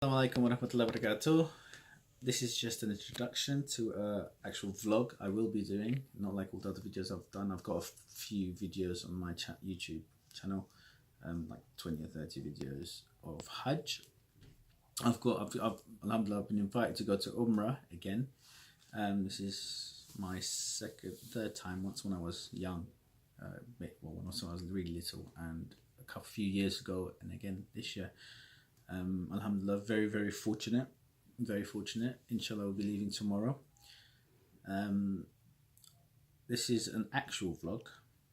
Assalamualaikum warahmatullahi wabarakatuh. This is just an introduction to an actual vlog I will be doing, not like all the other videos I've done. I've got a few videos on my YouTube channel, like 20 or 30 videos of Hajj. Alhamdulillah, I've been invited to go to UMRAH again. This is my third time. Once when I was young, when I was really little, and a few years ago, and again this year. Alhamdulillah, very fortunate, Inshallah, we'll be leaving tomorrow. This is an actual vlog.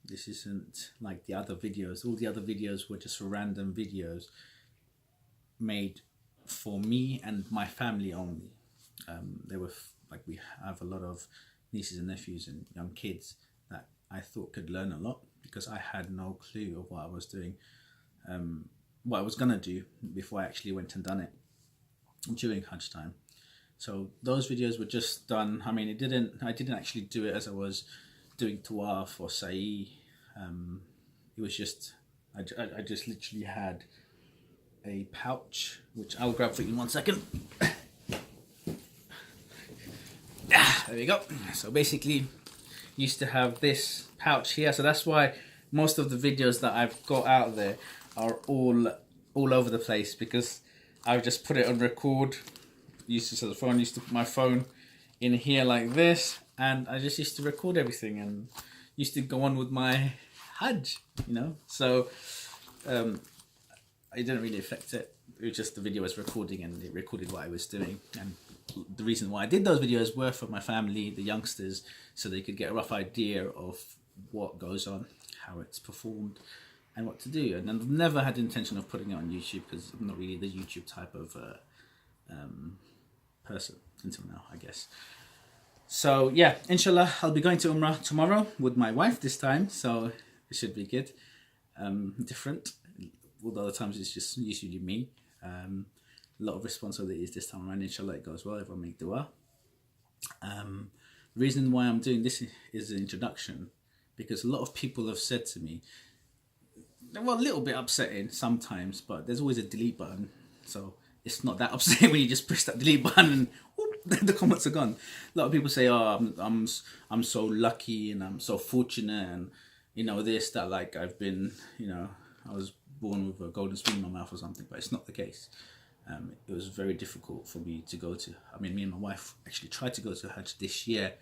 This isn't like the other videos. All the other videos were just random videos made for me and my family only. They were like, we have a lot of nieces and nephews and young kids that I thought could learn a lot, because I had no clue of what I was doing, what I was gonna do before I actually went and done it during Hajj time. So those videos were just done. I mean, I didn't actually do it as I was doing Tawaf or Sa'i. It was just, I just literally had a pouch, which I'll grab for you in 1 second. There we go. So basically, used to have this pouch here. So that's why most of the videos that I've got out there are all over the place, because I've just put it on record. Used to put my phone in here like this, and I just used to record everything and used to go on with my Hajj, you know. So it didn't really affect it. It was just the video was recording, and it recorded what I was doing. And the reason why I did those videos were for my family, the youngsters, so they could get a rough idea of what goes on, how it's performed, and what to do. And I've never had the intention of putting it on YouTube, because I'm not really the YouTube type of person until now, I guess. So yeah, inshallah, I'll be going to Umrah tomorrow with my wife this time, so it should be good. Different. All the other times it's just usually me. A lot of responsibilities this time around. Inshallah, it goes well. Everyone make dua. The reason why I'm doing this is an introduction, because a lot of people have said to me, well, a little bit upsetting sometimes, but there's always a delete button, so it's not that upsetting when you just push that delete button and whoop, the comments are gone. A lot of people say, oh, I'm so lucky and I'm so fortunate, and you know, this, that, like I've been, you know, I was born with a golden spoon in my mouth or something, but it's not the case. It was very difficult for me to go to. I mean, me and my wife actually tried to go to Hajj this year,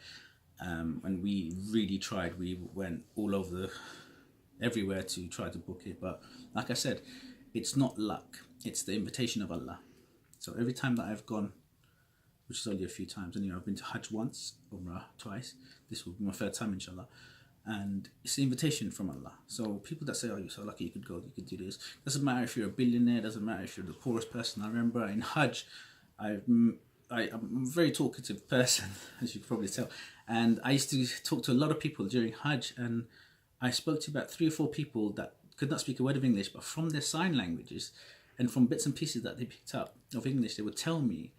and we really tried. We went all over everywhere to try to book it, but like I said, it's not luck, it's the invitation of Allah. So every time that I've gone, which is only a few times, and you know, I've been to Hajj once, Umrah twice, this will be my third time inshallah, and it's the invitation from Allah. So people that say, oh, you're so lucky, you could go, you could do this, doesn't matter if you're a billionaire, doesn't matter if you're the poorest person. I remember in Hajj, I'm a very talkative person, as you can probably tell, and I used to talk to a lot of people during Hajj, and I spoke to about 3 or 4 people that could not speak a word of English, but from their sign languages and from bits and pieces that they picked up of English, they would tell me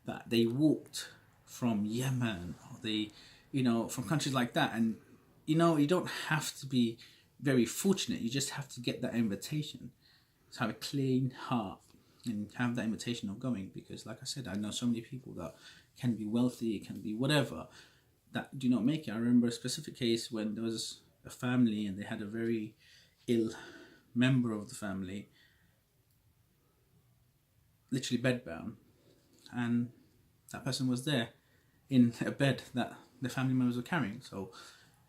that they walked from Yemen, or they, you know, from countries like that. And you know, you don't have to be very fortunate, you just have to get that invitation, to have a clean heart and have that invitation of going. Because like I said, I know so many people that can be wealthy, can be whatever, that do not make it. I remember a specific case when there was a family and they had a very ill member of the family, literally bedbound, and that person was there in a bed that the family members were carrying. So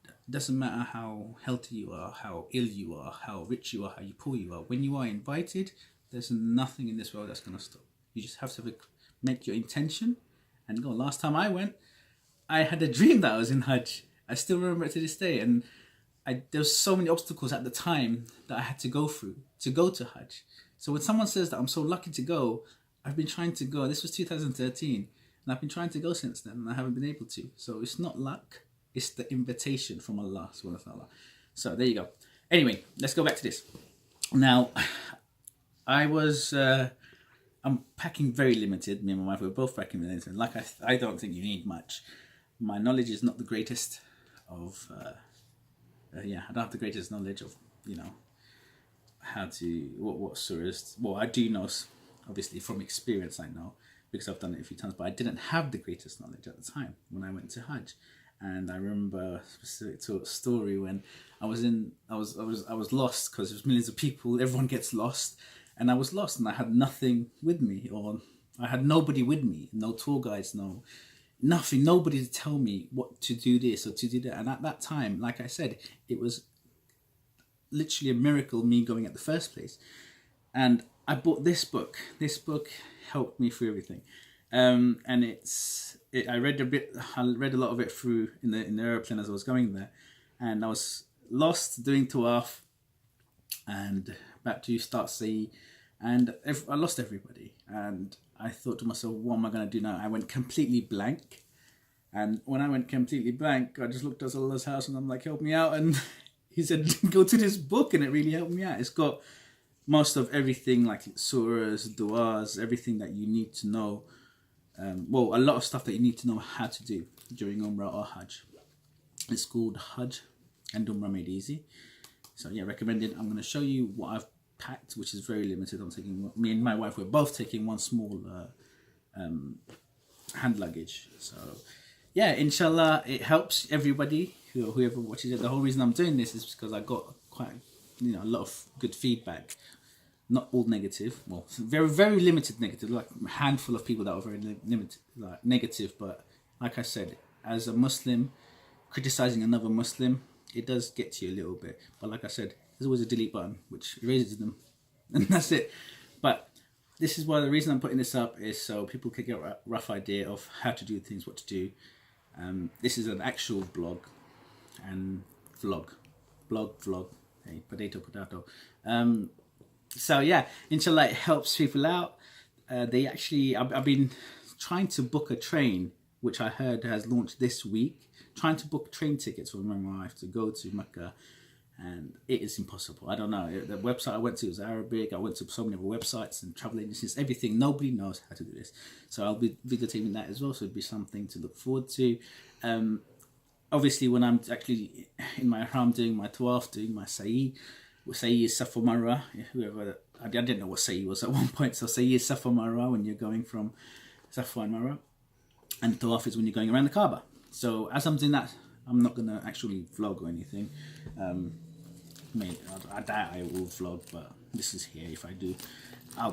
it doesn't matter how healthy you are, how ill you are, how rich you are, how poor you are, when you are invited, there's nothing in this world that's going to stop. You just have to make your intention and go. Last time I went, I had a dream that I was in Hajj. I still remember it to this day, and there was so many obstacles at the time that I had to go through to go to Hajj. So when someone says that I'm so lucky to go, I've been trying to go. This was 2013, and I've been trying to go since then, and I haven't been able to. So it's not luck, it's the invitation from Allah subhanahu wa ta'ala. So there you go. Anyway, let's go back to this. Now, I'm packing very limited. Me and my wife, we're both packing limited. Like I don't think you need much. My knowledge is not the greatest of... I don't have the greatest knowledge of, you know, how to, what surahs. Well, I do know obviously from experience I know, because I've done it a few times, but I didn't have the greatest knowledge at the time when I went to Hajj. And I remember a specific story when I was lost, because there's millions of people, everyone gets lost, and I was lost and I had nothing with me, or I had nobody with me, no tour guides, nothing, nobody to tell me what to do this or to do that. And at that time, like I said, it was literally a miracle me going at the first place. And I bought this book. This book helped me through everything. And I read a lot of it through in the airplane as I was going there, and I was lost doing Tawaf and about to start Sa'i, and I lost everybody. And I thought to myself, what am I going to do now? I went completely blank. And when I went completely blank, I just looked at Allah's house and I'm like, help me out. And he said, go to this book, and it really helped me out. It's got most of everything, like surahs, du'as, everything that you need to know. Well, a lot of stuff that you need to know how to do during Umrah or Hajj. It's called Hajj and Umrah Made Easy. So yeah, recommended. I'm going to show you what I've packed, which is very limited. Me and my wife, we're both taking one small hand luggage. So yeah, inshallah, it helps everybody, whoever watches it. The whole reason I'm doing this is because I got quite, a lot of good feedback. Not all negative, well, very, very limited negative, like a handful of people that were very limited, like negative. But like I said, as a Muslim, criticizing another Muslim, it does get to you a little bit. But like I said, there's always a delete button, which erases them, and that's it. But this is why the reason I'm putting this up is so people can get a rough idea of how to do things, what to do. This is an actual vlog and vlog, hey, potato. So yeah, inshallah, it helps people out. I've been trying to book a train, which I heard has launched this week. Trying to book train tickets for my wife to go to Mecca, and it is impossible. I don't know. The website I went to was Arabic. I went to so many other websites and travel agencies, everything. Nobody knows how to do this. So I'll be videotaping that as well. So it'll be something to look forward to. Obviously, when I'm actually in my ihram doing my tawaf, doing my Sa'i, Sa'i is Safa Marwa. Whoever, I didn't know what Sa'i was at one point. So Sa'i is Safa Marwa when you're going from Safa and Marwa, and Tawaf is when you're going around the Kaaba. So as I'm doing that, I'm not going to actually vlog or anything. I doubt I will vlog, but this is here. If I do,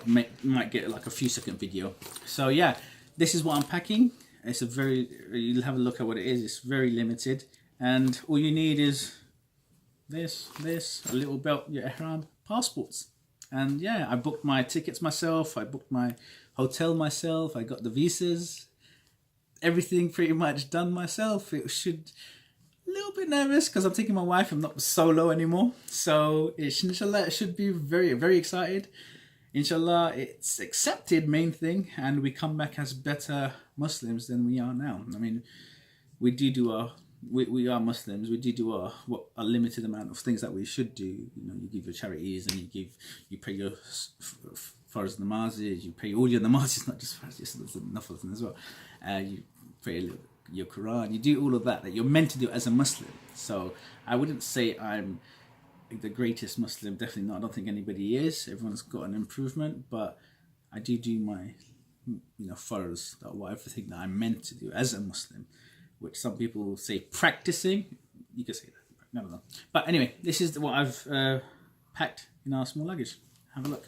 might get like a few second video. So yeah, this is what I'm packing. It's you'll have a look at what it is. It's very limited, and all you need is this, a little belt, your ihram, passports. And yeah, I booked my tickets myself. I booked my hotel myself. I got the visas. Everything pretty much done myself. A little bit nervous because I'm taking my wife. I'm not solo anymore. So inshallah, it should be very, very excited. Inshallah, it's accepted, main thing, and we come back as better Muslims than we are now. I mean, we are Muslims. We do a limited amount of things that we should do. You give your charities, and you pray your farz namazes. You pray all your namazes, not just farz, just the nafils as well. You pray your Quran. You do all of that you're meant to do as a Muslim. So I wouldn't say I'm the greatest Muslim. Definitely not. I don't think anybody is. Everyone's got an improvement, but I do my farz, everything that I'm meant to do as a Muslim, which some people say practicing. You could say that. I don't know. But anyway, this is what I've packed in our small luggage. Have a look.